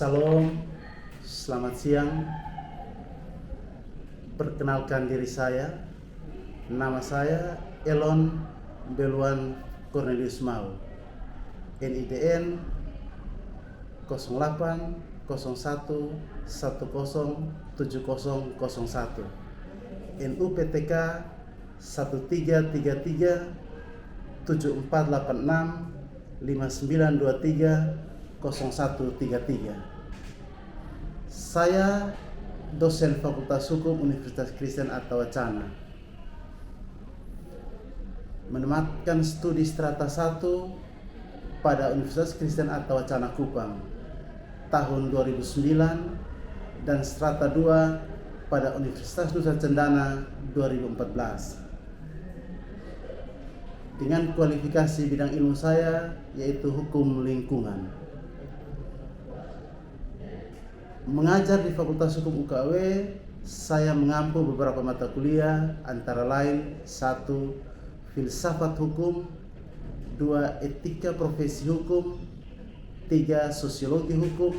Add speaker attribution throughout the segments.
Speaker 1: Salam, selamat siang. Perkenalkan diri saya, nama saya Elon Beluan Cornelius Mau, NIDN 08 01 10 7001, NUPTK 1333 7486 5923 0133. Saya dosen Fakultas Hukum Universitas Kristen Attawacana, menematkan studi strata 1 pada Universitas Kristen Attawacana Kupang tahun 2009 dan strata 2 pada Universitas Nusa Cendana 2014. Dengan kualifikasi bidang ilmu saya yaitu hukum lingkungan. Mengajar di Fakultas Hukum UKW, saya mengampu beberapa mata kuliah antara lain 1. Filsafat Hukum, 2. Etika Profesi Hukum, 3. Sosiologi Hukum,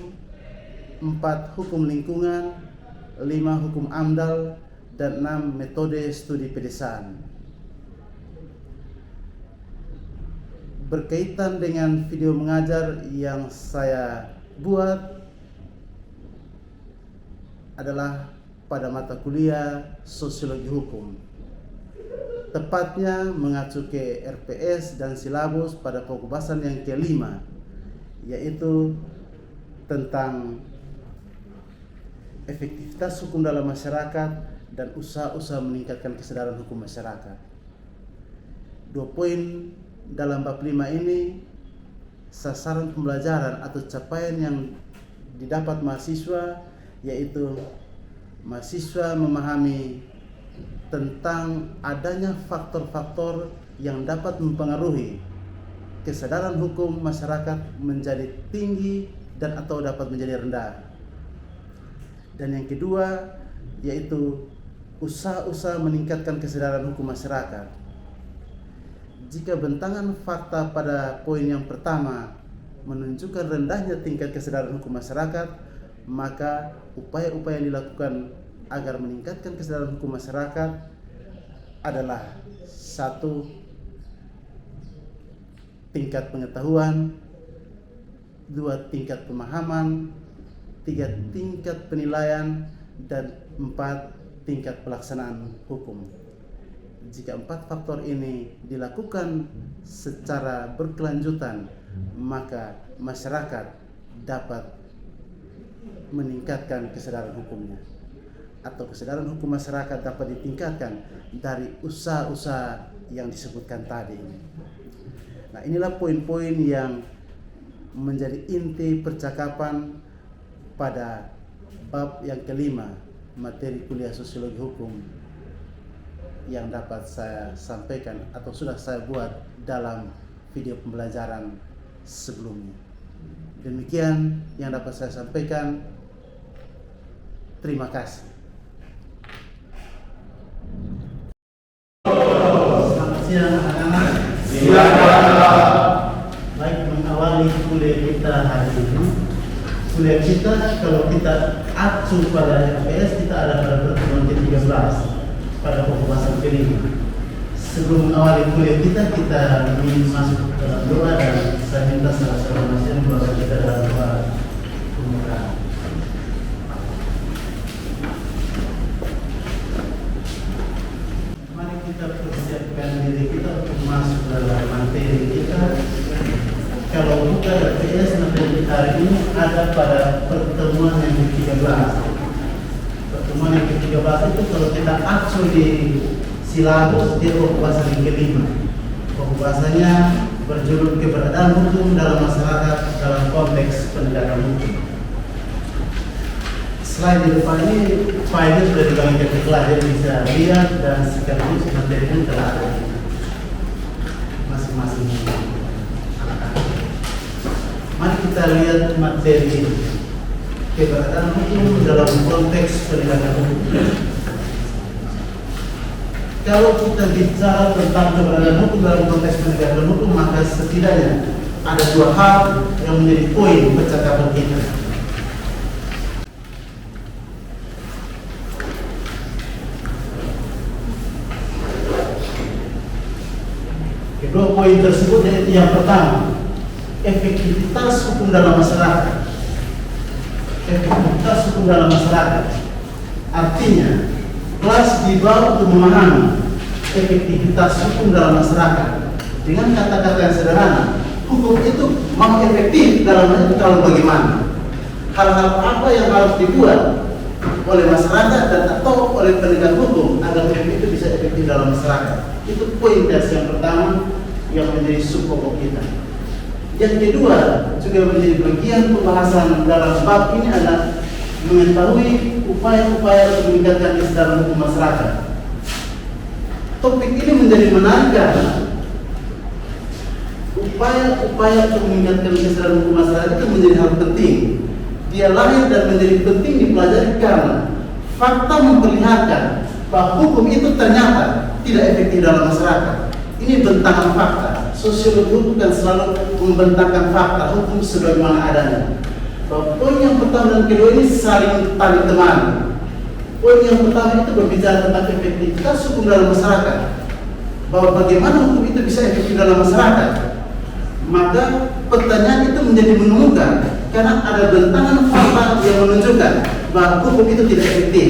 Speaker 1: 4. Hukum Lingkungan, 5. Hukum AMDAL, dan 6. Metode Studi Pedesaan. Berkaitan dengan video mengajar yang saya buat adalah pada mata kuliah Sosiologi Hukum, tepatnya mengacu ke RPS dan silabus pada pembahasan yang kelima, yaitu tentang efektivitas hukum dalam masyarakat dan usaha-usaha meningkatkan kesadaran hukum masyarakat. 2 poin dalam bab 5 ini, sasaran pembelajaran atau capaian yang didapat mahasiswa, yaitu mahasiswa memahami tentang adanya faktor-faktor yang dapat mempengaruhi kesadaran hukum masyarakat menjadi tinggi dan atau dapat menjadi rendah. Dan yang kedua yaitu usaha-usaha meningkatkan kesadaran hukum masyarakat. Jika bentangan fakta pada poin yang pertama menunjukkan rendahnya tingkat kesadaran hukum masyarakat, maka upaya-upaya yang dilakukan agar meningkatkan kesadaran hukum masyarakat adalah 1. Tingkat pengetahuan, 2. Tingkat pemahaman, 3. Tingkat penilaian, dan 4. Tingkat pelaksanaan hukum. Jika 4 faktor ini dilakukan secara berkelanjutan, maka masyarakat dapat meningkatkan kesadaran hukumnya, atau kesadaran hukum masyarakat dapat ditingkatkan dari usaha-usaha yang disebutkan tadi. Nah, inilah poin-poin yang menjadi inti percakapan pada bab yang kelima materi kuliah Sosiologi Hukum yang dapat saya sampaikan atau sudah saya buat dalam video pembelajaran sebelumnya. Demikian yang dapat saya sampaikan. Terima kasih. Selamat siang anak-anak.
Speaker 2: Silakan.
Speaker 1: Baik, mengawali kuliah kita hari ini. Kuliah kita kalau kita acu pada RPS, kita ada pada pertemuan ke-13 pada pembahasan kelima. Sebelum mengawali kuliah kita ingin masuk dalam doa, dan saya minta salah satu masing keluarga kita dalam doa pembukaan. Mari kita persiapkan diri kita untuk masuk dalam materi kita. Kalau bukan RPS, materi hari ini ada pada pertemuan yang ke-13. Pertemuan yang ke-13 itu kalau kita acu di silabus, dia pembahasan yang kelima. Pembahasannya berjudul keberadaan hukum dalam masyarakat dalam konteks penegakan hukum. Slide di depan ini filenya sudah dibagikan ke kelas, jadi bisa lihat dan sekaligus materinya telah ada masing-masing. Mari kita lihat materi ini. Keberadaan hukum dalam konteks penegakan hukum. Kalau kita bicara tentang keberadaan hukum dalam konteks penegakan hukum, maka setidaknya ada 2 hal yang menjadi poin percakapan kita. Dua poin tersebut yaitu yang pertama, efektivitas hukum dalam masyarakat. Efektivitas hukum dalam masyarakat artinya kelas di bawah untuk memahami efektivitas hukum dalam masyarakat. Dengan kata-kata yang sederhana, hukum itu mau efektif dalam hal itu kalau bagaimana? Hal-hal apa yang harus dibuat oleh masyarakat dan atau oleh penegak hukum agar hukum itu bisa efektif dalam masyarakat. Itu poin yang pertama yang menjadi sub-pokok kita. Yang kedua juga menjadi bagian pembahasan dalam bab ini adalah mengetahui upaya-upaya untuk meningkatkan kesadaran hukum masyarakat. Topik ini menjadi menarik karena upaya-upaya untuk meningkatkan kesadaran hukum masyarakat itu menjadi hal penting. Dia lahir dan menjadi penting dipelajari karena fakta memperlihatkan bahwa hukum itu ternyata tidak efektif dalam masyarakat. Ini bentangan fakta. Sosiologi hukum kan selalu membentangkan fakta hukum sebagaimana adanya. Bahwa poin yang pertama dan kedua ini saling tali temali. Poin yang pertama itu berbicara tentang efektivitas hukum dalam masyarakat. Bahwa bagaimana hukum itu bisa efektif dalam masyarakat. Maka pertanyaan itu menjadi menemukan karena ada bentangan fakta yang menunjukkan bahwa hukum itu tidak efektif.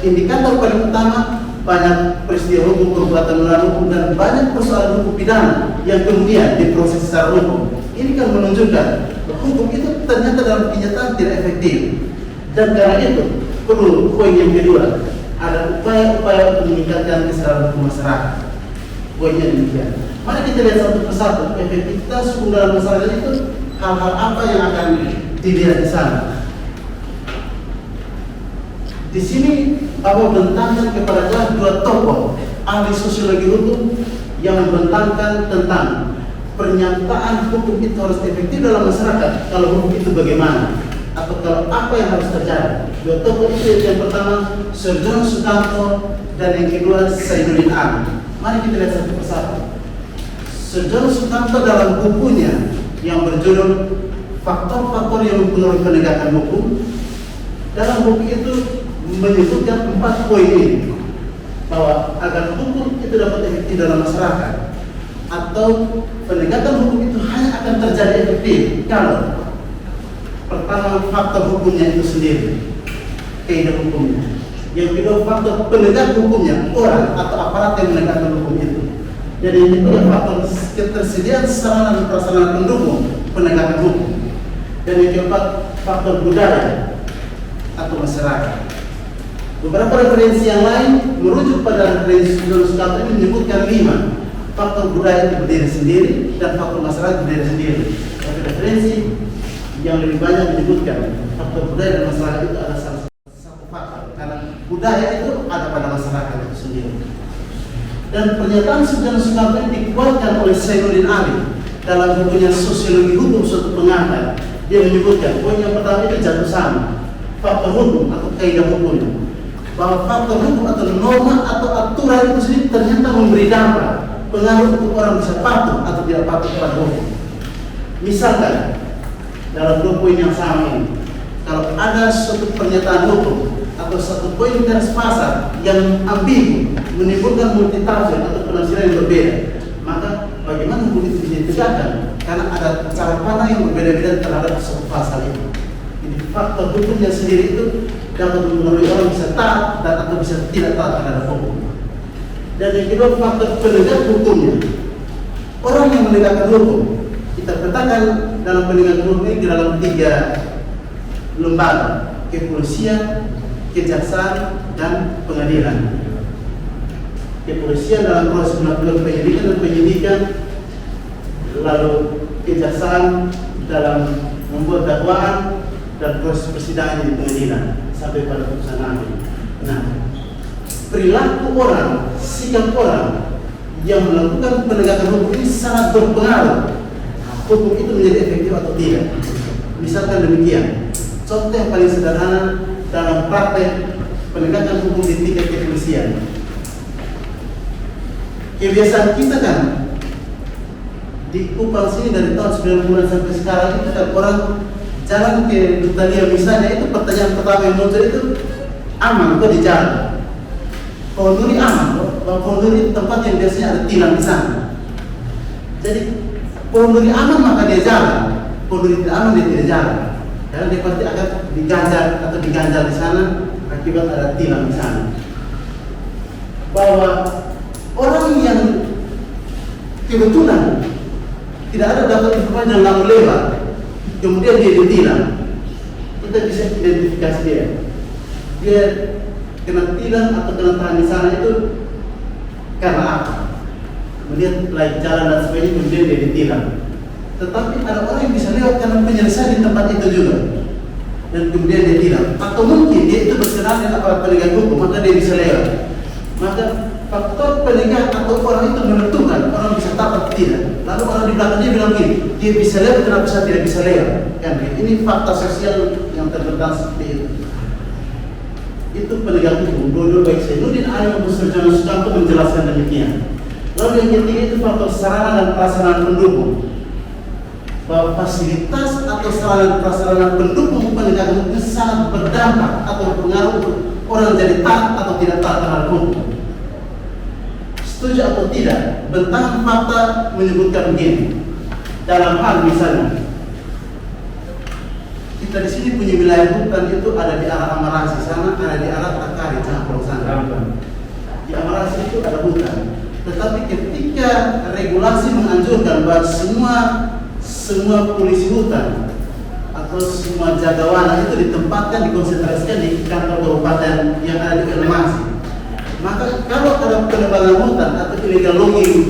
Speaker 1: Indikator paling utama banyak peristiwa hukum, perbuatan melawan hukum dan banyak persoalan hukum pidana yang kemudian diproses secara hukum. Ini kan menunjukkan bahwa hukum itu ternyata dalam kenyataan tidak efektif. Dan karena itu perlu poin yang kedua, ada upaya-upaya untuk meningkatkan kesadaran hukum masyarakat. Poinnya demikian. Mari kita lihat satu persatu efektivitas hukum dalam masyarakat itu hal-hal apa yang akan dilihat di sana. Di sini Bapak bentangkan kepada kelas dua tokoh ahli sosiologi hukum yang membentangkan tentang pernyataan hukum itu harus efektif dalam masyarakat. Kalau hukum itu bagaimana? Atau kalau apa yang harus terjadi? Dua tokoh itu yang pertama Sarjono Sutanto dan yang kedua Zainuddin Amali. Mari kita lihat satu persatu. Sarjono Sutanto dalam bukunya yang berjudul Faktor-faktor yang mempengaruhi penegakan hukum, dalam buku itu menyebutkan 4 poin ini, bahwa agar hukum itu dapat efektif dalam masyarakat atau penegakan hukum itu hanya akan terjadi efektif kalau pertama faktor hukumnya itu sendiri, kaidah hukumnya. Yang kedua faktor penegak hukumnya, orang atau aparat yang menegakkan hukum itu. Jadi yang ketiga faktor ketersediaan sarana dan prasarana pendukung penegakan hukum. Dan yang keempat faktor budaya atau masyarakat. Beberapa referensi yang lain merujuk pada referensi Sarjono ini menyebutkan 5 faktor budaya itu berdiri sendiri dan faktor masyarakat berdiri sendiri. Tapi referensi yang lebih banyak menyebutkan faktor budaya dan masyarakat itu ada salah satu faktor karena budaya itu ada pada masyarakat itu sendiri. Dan pernyataan Sarjono ini dikuatkan oleh Zainuddin Amali dalam bukunya Sosiologi Hukum Suatu Pengantar. Dia menyebutkan poin yang pertama itu jatuh sama faktor hukum atau kaidah hukumnya, bahwa faktor hukum atau norma atau aturan itu sendiri ternyata memberi dampak pengaruh untuk orang bisa patuh atau tidak patuh pada hukum. Misalkan dalam 2 poin yang sama ini, kalau ada suatu pernyataan hukum atau satu poin garis pasar yang ambigu menimbulkan multitafsir atau penafsiran yang berbeda, maka bagaimana hukum itu bisa ditegakkan? Karena ada cara pandang yang berbeda-beda terhadap suatu pasal itu. Jadi faktor hukumnya sendiri itu dapat mempengaruhi orang bisa taat dan atau bisa tidak taat terhadap hukum. Dan yang kedua faktor penegak hukumnya, orang yang menegakkan hukum. Kita petakan dalam penegakan hukum ini di dalam 3 lembaga: kepolisian, kejaksaan, dan pengadilan. Kepolisian dalam proses melakukan penyidikan dan penyidikan, lalu kejaksaan dalam membuat dakwaan dan proses persidangan di pengadilan sampai pada putusan akhir. Nah, perilaku orang, sikap orang yang melakukan penegakan hukum ini sangat berpengaruh hukum itu menjadi efektif atau tidak. Misalkan demikian, contoh yang paling sederhana dalam praktek penegakan hukum di tingkat kepolisian. Kebiasaan kita kan di Kupang sini dari tahun 90-an sampai sekarang itu kan orang jalan ke Dutalia misalnya, itu pertanyaan pertama yang muncul itu aman kok di jalan. Ponduri aman kok, Ponduri tempat yang biasanya ada tilang di sana. Jadi ponduri aman maka dia jalan, ponduri tidak aman dia tidak jalan. Karena dia pasti akan diganjar atau diganjal di sana akibat ada tilang di sana. Bahwa orang yang kebetulan tidak ada dapat informasi yang lalu lewat, kemudian dia ditilang, kita bisa identifikasi dia kena tilang atau kena tahan di sana itu karena apa? Kemudian lagi jalan dan sebagainya, kemudian dia ditilang. Tetapi ada orang yang bisa lewat karena penyelesaian di tempat itu juga, dan kemudian dia tilang. Atau mungkin dia itu berkenalan dengan aparat penegak hukum, maka dia bisa lewat. Maka faktor penegak atau orang itu menentukan orang bisa taat tidak. Lalu orang di belakang dia bilang gini, dia bisa lewat, kenapa saya tidak bisa lewat? Kan ini fakta sosial yang terbentuk seperti itu. Itu penegak hukum. Dua-dua baik Zainuddin Ali maupun Sarjana Sutanto menjelaskan demikian. Lalu yang ketiga itu faktor sarana dan prasarana pendukung. Bahwa fasilitas atau sarana dan prasarana pendukung penegakan hukum sangat berdampak atau berpengaruh orang jadi taat atau tidak taat terhadap hukum. Setuju atau tidak? Bentangan fakta menyebutkan begini. Dalam hal misalnya, kita di sini punya wilayah hutan itu ada di arah Amarasi sana, ada di arah Takari Cangkrong sana. Di Amarasi itu ada hutan. Tetapi ketika regulasi menganjurkan bahwa semua polisi hutan atau semua jagawana itu ditempatkan, dikonsentrasikan di kantor kabupaten yang ada di Amarasi, maka kalau ada penebangan hutan atau illegal logging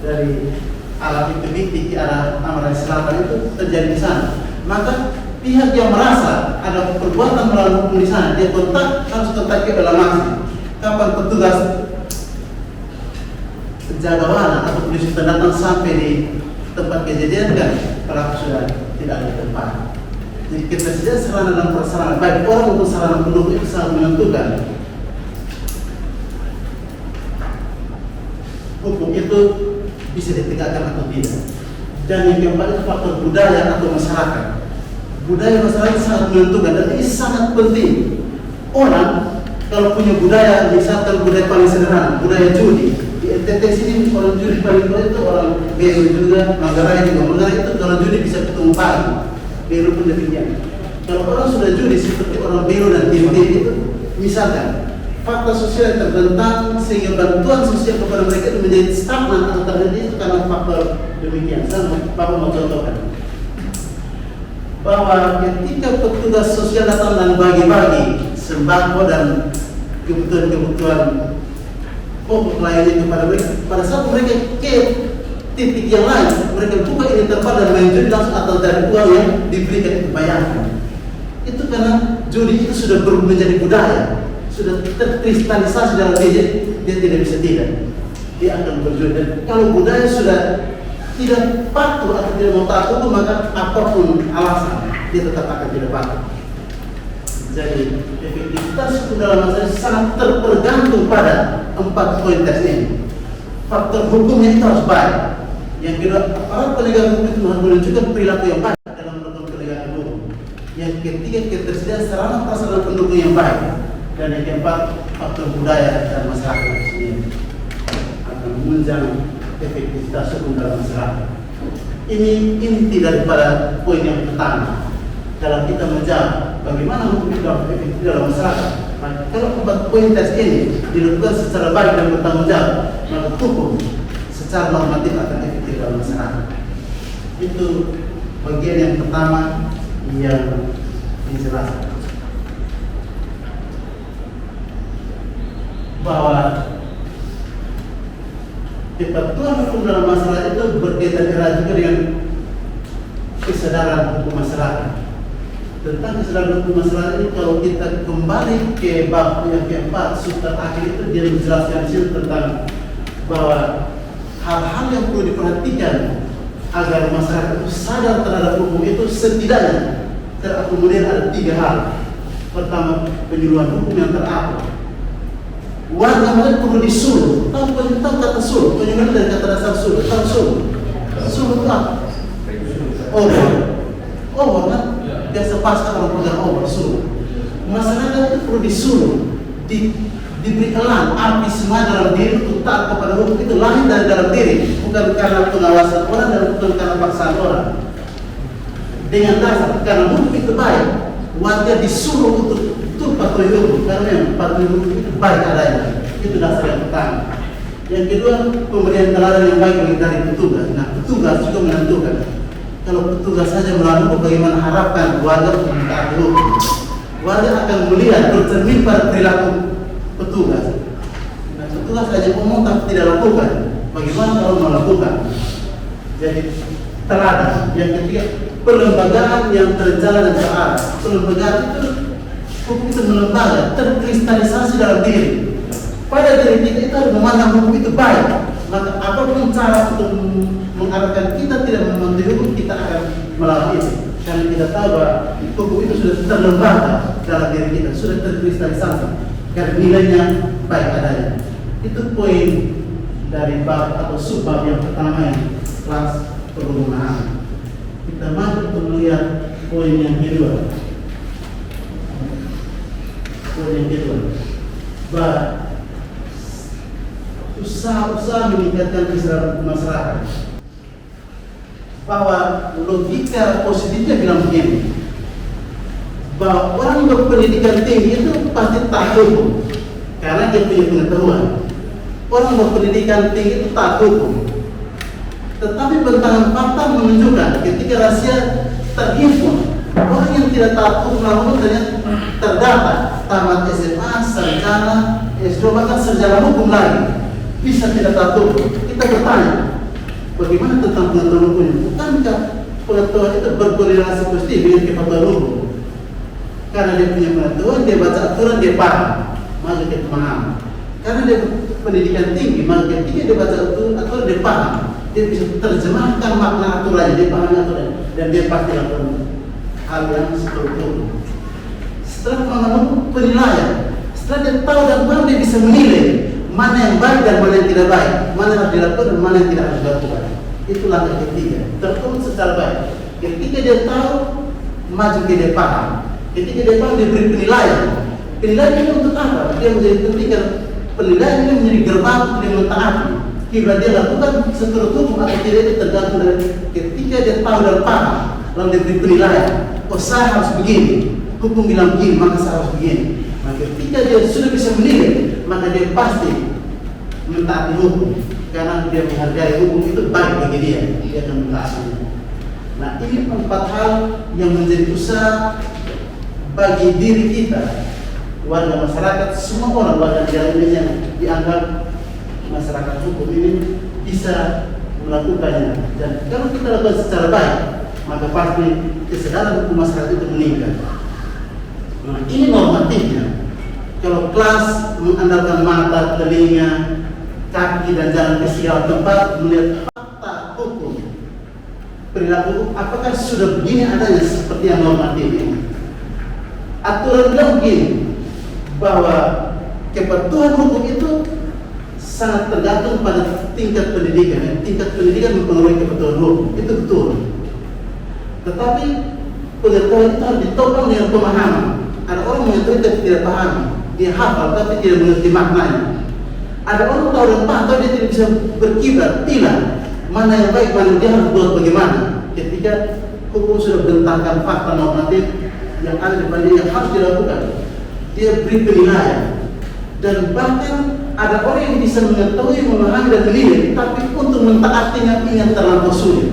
Speaker 1: dari alat itu di arah Amarasi Selatan itu terjadi di sana, maka pihak yang merasa ada perbuatan melawan hukum di sana, dia harus kontak ke Amarasi. Kapan petugas jagawana atau polisi hutan datang sampai di tempat kejadian, kan pelaku sudah tidak ada di tempat. Jadi ketersediaan sarana dan prasarana baik orang untuk sarana pendukung itu sangat menentukan hukum itu bisa ditegakkan atau tidak. Dan yang keempat itu faktor budaya atau masyarakat. Budaya masyarakat sangat menentukan dan ini sangat penting. Orang kalau punya budaya, misalkan budaya paling sederhana, budaya judi. Di NTT sini orang judi paling banyak itu orang Belu juga, Manggarai juga. Manggarai itu orang judi bisa ketemu pagi. Belu pun demikian. Kalau orang sudah judi seperti orang Belu dan tim-tim itu, misalkan fakta sosial yang terbentang sehingga bantuan sosial kepada mereka itu menjadi stagnan atau terhenti itu karena faktor demikian. Saya Bapak mau contohkan bahwa ketika petugas sosial datang dan bagi-bagi sembako dan kebutuhan-kebutuhan pokok lainnya kepada mereka, pada saat mereka ke titik yang lain, mereka buka ini tempat dan main judi langsung atau dari uang yang diberikan itu bayarkan. Itu karena judi itu sudah menjadi budaya, sudah terkristalisasi dalam dia tidak bisa tidak, dia akan berjudi. Dan kalau budaya sudah tidak patuh atau tidak mau taat hukum, maka apapun alasan dia tetap akan tidak patuh. Jadi efektivitas hukum dalam masalah sangat tergantung pada 4 poin tes ini. Faktor hukumnya itu harus baik. Yang kedua, aparat penegak hukum itu harus menunjukkan perilaku yang baik dalam melakukan penegakan hukum. Yang ketiga, ketersediaan sarana prasarana pendukung yang baik. Dan yang keempat, faktor budaya dan masyarakat sendiri akan menunjang efektivitas hukum dalam masyarakat. Ini inti daripada poin yang pertama dalam kita menjawab bagaimana hukum itu efektif dalam masyarakat. Kalau 4 poin tes ini dilakukan secara baik dan bertanggung jawab, maka hukum secara normatif akan efektif dalam masyarakat. Itu bagian yang pertama yang dijelaskan. Bahwa kepatuhan hukum dalam masyarakat itu berkaitan erat juga dengan kesadaran hukum masyarakat. Tentang kesadaran hukum masyarakat ini, kalau kita kembali ke bab yang keempat, subtat akhir itu dia menjelaskan di sini tentang bahwa hal-hal yang perlu diperhatikan agar masyarakat itu sadar terhadap hukum itu setidaknya terakomodir ada 3 hal. Pertama, penyuluhan hukum yang teratur. Warga mereka perlu disuruh. Tahu kata suruh? Penyuluhan dari kata dasar suruh. Tahu suruh? Suruh itu apa? Over kan? Biasa pasca orang pegang over suruh. Masyarakat itu perlu disuruh, diberi elang api semangat dalam diri untuk taat kepada hukum itu lahir dari dalam diri, bukan karena pengawasan orang dan bukan karena paksaan orang. Dengan dasar karena hukum itu baik, warga disuruh untuk patuhi hukum karena yang patuhi hukum itu baik adanya. Itu dasar yang pertama. Yang kedua, pemberian teladan yang baik dari petugas. Nah, petugas juga menentukan. Kalau petugas saja melakukan, bagaimana harapkan warga untuk mentaati hukum? Warga akan melihat bercermin pada perilaku petugas. Nah, petugas saja ngomong tapi tidak lakukan. Bagaimana kalau melakukan? Jadi teladan. Yang ketiga, perlembagaan yang terjalan dan terarah. Perlembagaan itu hukum itu melembaga, terkristalisasi dalam diri. Pada diri kita itu harus memandang hukum itu baik. Maka apapun cara untuk mengarahkan kita tidak mematuhi hukum, kita akan melawan itu. Karena kita tahu bahwa hukum itu sudah terlembaga dalam diri kita, sudah terkristalisasi. Karena nilainya baik adanya. Itu poin dari bab atau subbab yang pertama yang kelas perhubungan. Kita masuk untuk melihat poin yang kedua. Poin yang kedua, bahwa usaha meningkatkan kesadaran masyarakat. Bahwa logika positifnya bilang begini, bahwa orang berpendidikan tinggi itu pasti taat hukum karena dia punya pengetahuan. Orang berpendidikan tinggi itu taat hukum. Tetapi bentangan fakta menunjukkan ketika rahasia terhimpun, orang yang tidak taat hukum namun ternyata terdata tamat SMA, sarjana, S2 bahkan sarjana hukum lagi bisa tidak taat hukum. Kita bertanya, bagaimana tentang pengetahuan hukum? Bukankah pengetahuan itu berkorelasi positif dengan kepatuhan hukum? Karena dia punya pengetahuan, dia baca aturan, dia paham, maka dia paham. Karena dia pendidikan tinggi, maka ketika dia baca aturan, dia paham. Dia bisa terjemahkan makna aturannya, dia paham aturan, dan dia pasti lakukan hal yang seperti itu. Setelah mengenal penilaian, setelah dia tahu dan paham, dia bisa menilai mana yang baik dan mana yang tidak baik, mana yang harus dilakukan dan mana yang tidak harus dilakukan. Itu langkah ketiga, tertulis secara baik. Ketika dia tahu, maju ke dia paham. Ketika dia paham, dia beri penilaian. Penilaian ini untuk apa? Dia menjadi penting, penilaian ini menjadi gerbang untuk dia mentaati. Jika dia lakukan seturut hukum atau tidak, itu tergantung dari ketika dia tahu dan paham, lalu dia beri penilaian. Oh, saya harus begini, hukum bilang begini, maka saya harus begini. Maka ketika dia sudah bisa menilai, maka dia pasti mentaati hukum karena dia menghargai hukum itu baik bagi dia akan mentaatinya. Nah, ini 4 hal yang menjadi usaha bagi diri kita, warga masyarakat, semua orang warga negara Indonesia yang dianggap masyarakat hukum ini bisa melakukannya. Dan kalau kita lakukan secara baik, maka pasti kesadaran hukum masyarakat itu meningkat. Nah, ini normatifnya. Kalau kelas mengandalkan mata, telinga, kaki dan jalan ke segala tempat melihat fakta hukum, perilaku hukum, apakah sudah begini adanya seperti yang normatif ini? Aturan bilang begini, bahwa kepatuhan hukum itu sangat tergantung pada tingkat pendidikan. Tingkat pendidikan mempengaruhi kepatuhan hukum, itu betul. Tetapi pengetahuan itu harus ditopang dengan pemahaman. Ada orang mengetahui tapi tidak paham, dia hafal tapi tidak mengerti maknanya. Ada orang tahu dan paham tapi dia tidak bisa berkibar, pilih mana yang baik, mana dia harus buat bagaimana. Ketika hukum sudah bentangkan fakta normatif yang ada di depan dia yang harus dilakukan, dia beri penilaian. Dan bahkan ada orang yang bisa mengetahui, memahami dan menilai, tapi untuk mentaatinya ingat terlampau sulit.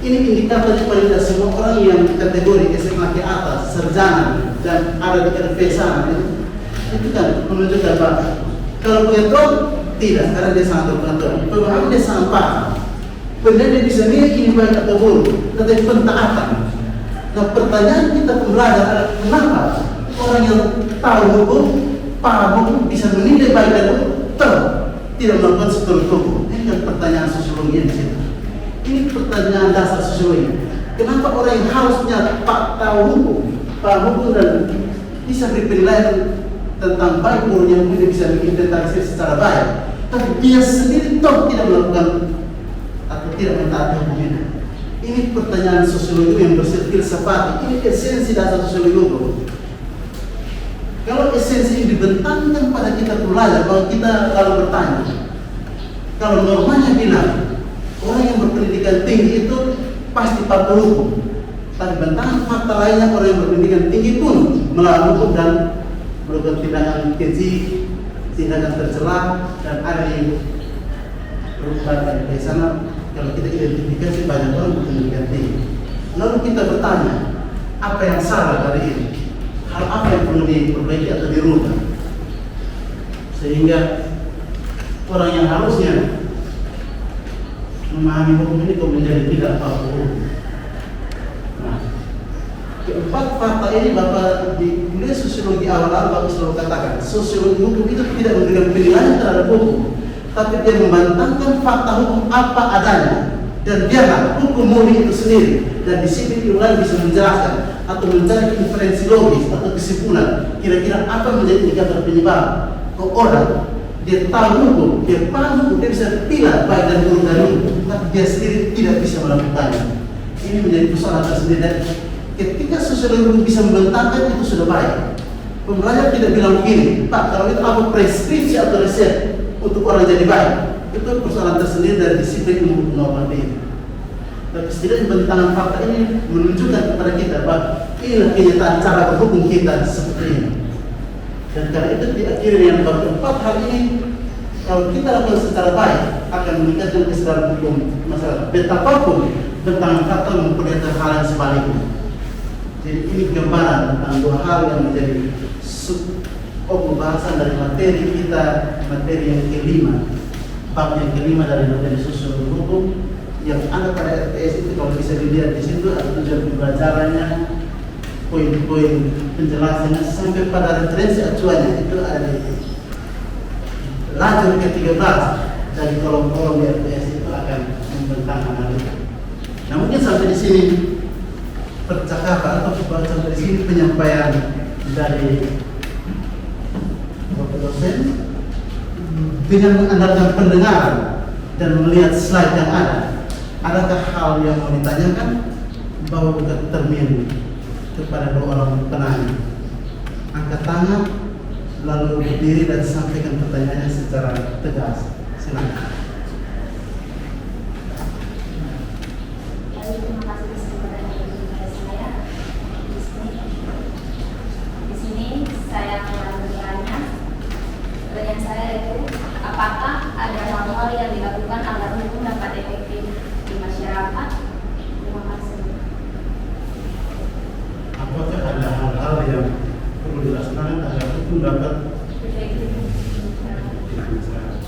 Speaker 1: Ini indikator pada tidak semua orang yang kategori SMA ke atas, sarjana dan ada di LV sana, itu kan menunjukkan bahwa kalau pengetahuan tidak, karena dia sangat berpengetahuan. Pemahaman dia sangat paham. Benar dia bisa nilai ini baik atau buruk, tetapi pentaatan. Nah, pertanyaan kita pembelajar adalah kenapa orang yang tahu hukum, paham hukum, bisa menilai baik dan buruk, tidak melakukan seturut hukum? Ini kan pertanyaan sosiologi di situ. Ini pertanyaan dasar sosiologi. Kenapa orang yang harusnya tahu hukum, paham hukum dan bisa beri penilaian tentang baik buruknya hukum, dia bisa menginterpretasi secara baik, tapi dia sendiri tidak melakukan atau tidak mentaati hukum ini? Ini pertanyaan sosiologi yang bersifat filsafat. Ini esensi dasar sosiologi hukum. Kalau esensi ini dibentangkan pada kita pelajar, kalau kita lalu bertanya, kalau normanya bilang orang yang berpendidikan tinggi itu pasti patuh hukum, tapi bentangan fakta lainnya orang yang berpendidikan tinggi pun melawan hukum dan melakukan tindakan keji, tindakan tercela, dan ada yang perubahan dari sana. Kalau kita identifikasi banyak orang berpendidikan tinggi, lalu kita bertanya, apa yang salah dari ini? Hal apa yang perlu diperbaiki atau dirubah? Sehingga orang yang harusnya memahami hukum ini kok menjadi tidak paham hukum. Nah, keempat fakta ini Bapak di kuliah sosiologi awal-awal Bapak selalu katakan, sosiologi hukum itu tidak memberikan penilaian terhadap hukum, tapi dia membantahkan fakta hukum apa adanya, dan biarlah hukum murni itu sendiri dan disiplin ilmuwan bisa menjelaskan atau mencari inferensi logis atau kesimpulan kira-kira apa menjadi indikator penyebab. Kok orang dia tahu hukum, dia paham hukum, dia bisa pilih baik dan buruk dari hukum, tapi dia sendiri tidak bisa melakukannya. Ini menjadi persoalan tersendiri, dan ketika sosiologi hukum bisa membentangkan itu sudah baik. Pembelajar tidak bilang begini, Pak, kalau itu apa preskripsi atau resep untuk orang jadi baik, itu persoalan tersendiri dari disiplin ilmu normatif. Tapi setidaknya bentangan fakta ini menunjukkan kepada kita bahwa inilah kenyataan cara berhukum kita seperti ini. Dan karena itu diakhiri dengan keempat hal ini, kalau kita lakukan secara baik akan meningkatkan kesadaran hukum masyarakat. Betapapun bentangan fakta memperlihatkan hal yang sebaliknya. Jadi ini gambaran tentang dua hal yang menjadi pembahasan dari materi kita, materi yang kelima, bab yang kelima dari materi sosiologi hukum yang ada pada RTS itu. Kalau bisa dilihat di situ ada tujuan pembelajarannya, poin-poin penjelasannya sampai pada referensi acuannya itu ada di lajur ke-13 dari kolom-kolom di RTS itu akan membentangkan hal itu. Nah, mungkin sampai di sini percakapan atau sampai di sini penyampaian dari Bapak dosen dengan mengandalkan pendengaran dan melihat slide yang ada. Adakah hal yang mau ditanyakan? Bawa buka termin kepada dua orang penanya. Angkat tangan, lalu berdiri dan sampaikan pertanyaannya secara tegas. Silakan.
Speaker 3: Terima kasih kepada saya. Di sini saya akan bertanya. Pertanyaan saya itu, apakah ada hal-hal yang dilakukan agar hukum dapat efektif di masyarakat? Terima kasih.
Speaker 1: Apakah ada hal-hal yang perlu dilaksanakan agar hukum dapat
Speaker 3: Efektif di masyarakat.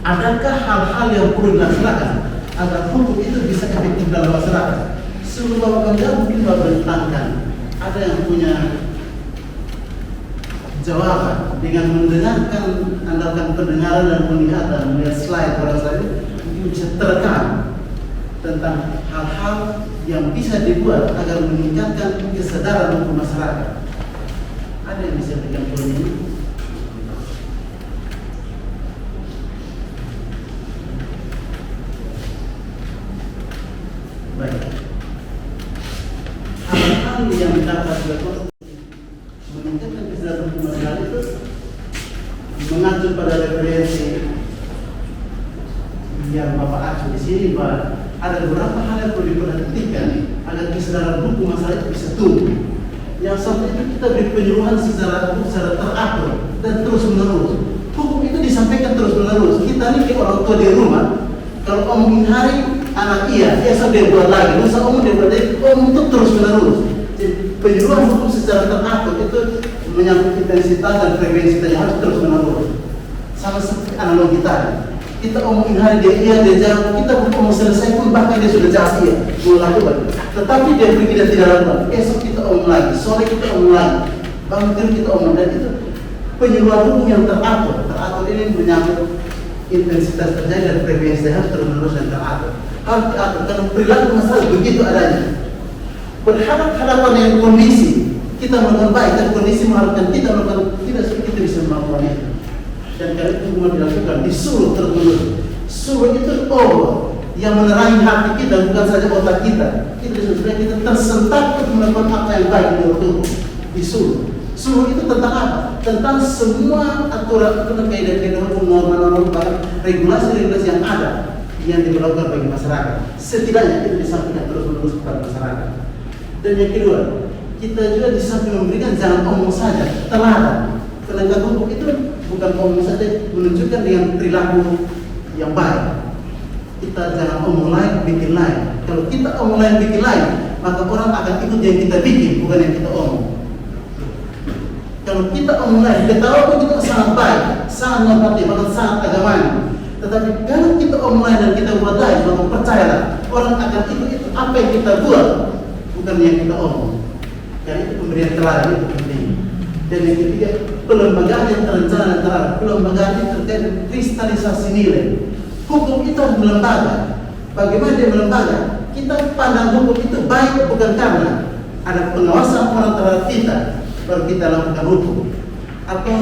Speaker 1: Adakah hal-hal yang perlu dilaksanakan agar hukum itu bisa efektif dalam masyarakat? Sebelum Bapak menjawab, mungkin Bapak bentangkan. Ada yang punya jawaban dengan mendengarkan, andalkan pendengaran dan melihat slide pada saat itu, mungkin bisa terekam tentang hal-hal yang bisa dibuat agar meningkatkan kesadaran hukum masyarakat. Ada yang bisa berikan poin ini? Baik. Hal-hal yang dapat dilakukan meningkatkan kesadaran hukum masyarakat itu mengacu pada referensi yang Bapak acu di sini, bahwa ada beberapa hal yang perlu diperhatikan agar kesadaran hukum masyarakat bisa tumbuh. Yang satu itu kita beri penyuluhan secara teratur dan terus menerus. Hukum itu disampaikan terus menerus. Kita ini orang tua di rumah, kalau omongin hari anak esok dia buat lagi, masa omong dia buat lagi, omong itu terus menerus. Jadi, penyuluhan hukum secara teratur itu menyangkut intensitas dan frekuensi yang harus terus menerus. Sama seperti analogi tadi, kita omongin hari dia jawab, kita belum mau selesai pun bahkan dia sudah jawab iya, mau lakukan. Tetapi dia pergi dan tidak lakukan. Esok kita omong lagi, sore kita omong lagi, bangun tidur kita omong, dan itu penyuluhan hukum yang teratur. Teratur ini menyangkut intensitas terjadi dan frekuensi yang harus terus menerus dan teratur. Harus diatur karena perilaku masalah begitu adanya. Berhadapan dengan kondisi, kita melakukan baik dan kondisi mengharapkan kita melakukan tidak seperti kita bisa melakukan itu. Dan karena itu semua dilakukan, disuruh terus. Suruh itu Allah, yang menerangi hati kita, bukan saja otak kita. Itu supaya kita tersentak untuk melakukan apa yang baik menurut hukum. Disuruh. Suruh itu tentang apa? Tentang semua aturan kaidah-kaidah hukum, norma-norma, bahkan regulasi-regulasi yang ada yang diberlakukan bagi masyarakat. Setidaknya itu disampaikan terus-menerus kepada masyarakat. Dan yang kedua, kita juga di samping memberikan jangan omong saja, teladan. Penegak hukum itu bukan omong saja, menunjukkan dengan perilaku yang baik. Kita jangan omong lain, bikin lain. Kalau kita omong lain, bikin lain, maka orang akan ikut yang kita bikin, bukan yang kita omong. Kalau kita omong lain, kita tahu itu sangat baik, sangat normatif, bahkan sangat agamanya. Tetapi kalau kita omong lain dan kita buat lain, maka percayalah, orang akan ikut itu apa yang kita buat, bukan yang kita omong. Karena itu pemberian teladan itu penting. Dan yang ketiga, pelembagaan yang terencana dan terarah. Pelembagaan itu terkait dengan kristalisasi nilai. Hukum itu harus melembaga. Bagaimana dia melembaga? Kita pandang hukum itu baik bukan karena ada pengawasan orang terhadap kita baru kita lakukan hukum, atau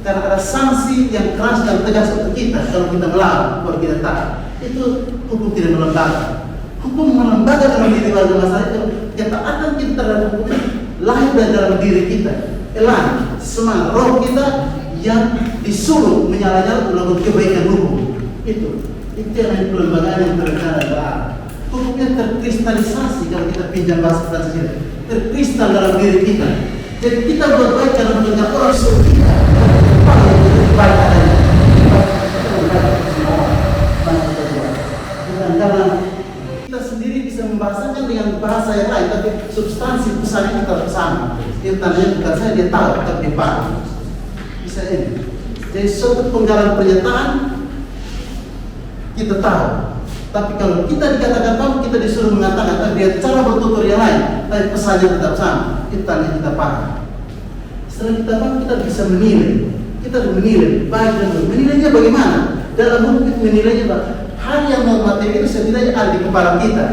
Speaker 1: karena ada sanksi yang keras dan tegas untuk kita kalau kita melawan baru kita taat. Itu hukum tidak melembaga. Hukum melembaga dalam diri warga masyarakat itu ketaatan kita terhadap hukum itu lahir dari dalam diri kita. Elan, semangat roh kita yang disuruh menyala-nyala melakukan kebaikan hukum. Itu yang pelembagaan yang terencana terarah. Hukumnya terkristalisasi kalau kita pinjam bahasa Fransız, terkristal dalam diri kita. Jadi kita buat baik karena mendengar orang suruh kita. Baik adanya. Bukan karena kita sendiri bisa membahasakan dengan bahasa yang lain, tapi substansi pesan itu tetap sama. Dia tanya bukan saya, dia tahu, tetap dia paham. Bisa ini. Jadi suatu penggalan pernyataan kita tahu. Tapi kalau kita dikatakan tahu, kita disuruh mengatakan, tapi dia cara bertutur yang lain, tapi pesannya tetap sama. Itu tanda kita paham. Setelah kita paham, kita bisa menilai. Kita menilai baik dan buruk. Menilainya bagaimana? Dalam hukum itu menilainya hal yang normatif itu setidaknya ada di kepala kita,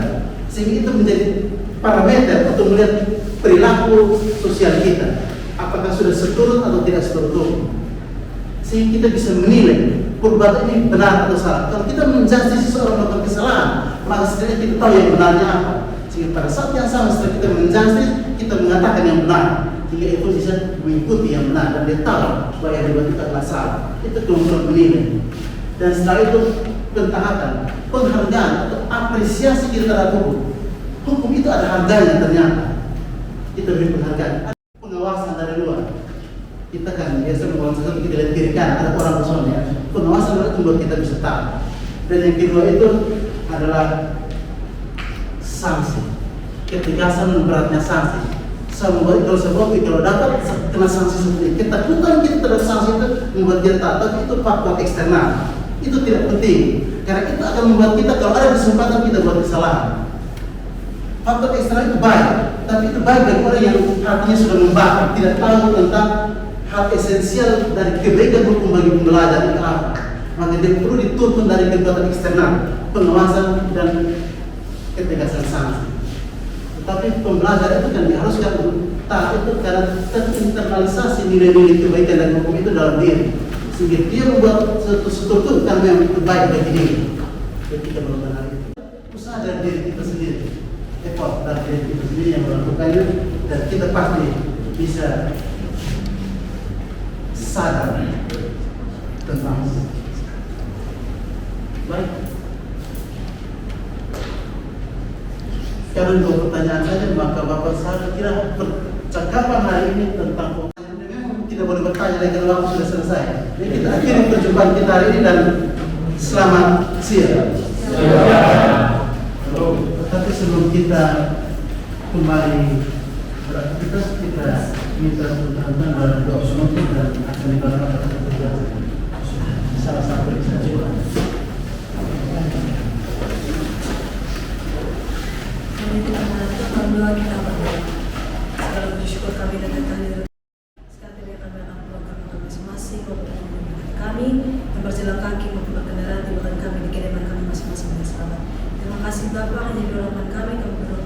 Speaker 1: sehingga itu menjadi parameter untuk melihat perilaku sosial kita, apakah sudah seturut atau tidak seturut, sehingga kita bisa menilai perbuatan ini benar atau salah. Kalau kita menjudge seseorang melakukan kesalahan, maka setidaknya kita tahu yang benarnya apa. Sehingga pada saat yang sama setelah kita menjudge, kita mengatakan yang benar, sehingga itu bisa mengikuti yang benar dan dia tahu bahwa yang dibuat itu adalah salah. Itu kemampuan menilai. Dan setelah itu pentaatan, penghargaan atau apresiasi kita terhadap hukum. Hukum itu ada harganya ternyata. Kita beri penghargaan. Ada pengawasan dari luar. Kita kan biasa mengawasan sesuatu, kita lihat kiri kanan, ada orang personnya. Pengawasan itu membuat kita bisa tahu. Dan yang kedua itu adalah sanksi. Ketegasan dan beratnya sanksi. Kalau dapat kena sanksi seperti ini, ketakutan kita terhadap sanksi itu membuat dia taat, tapi itu faktor eksternal. Itu tidak penting, karena itu akan membuat kita kalau ada kesempatan kita buat kesalahan. Faktor eksternal itu baik, tapi itu baik bagi orang yang hatinya sudah membakar, tidak tahu tentang hal esensial dari kebaikan hukum bagi pembelajar itu apa. Maka dia perlu dituntun dari kekuatan eksternal, pengawasan dan ketegasan sanksi. Tetapi pembelajar itu kan diharuskan taat itu karena terinternalisasi nilai-nilai kebaikan dan hukum itu dalam diri, sehingga dia membuat suatu struktur karena yang terbaik bagi diri. Jadi kita melakukan hal itu. Usaha dari diri kita sendiri, effort dari diri kita sendiri yang melakukannya, dan kita pasti bisa sadar tentang baik. Karena dua pertanyaan saja, maka Bapak saya kira percakapan hari ini tentang memang tidak boleh bertanya lagi kalau waktu sudah selesai. Jadi kita akhiri perjumpaan kita hari ini dan selamat siang. Tetapi sebelum kita kembali beraktivitas, kita minta teman-teman dalam doa penutup dan akan dibacakan salah satu saja.
Speaker 4: Doa kita berdua. Segala bersyukur kami datang hadir. Sekarang kami akan melakukan kami masing-masing maupun kami yang berjalan kaki maupun berkendaraan di belakang kami di kediaman kami masing-masing dengan selamat. Terima kasih Bapak, hanya doakan kami berdoa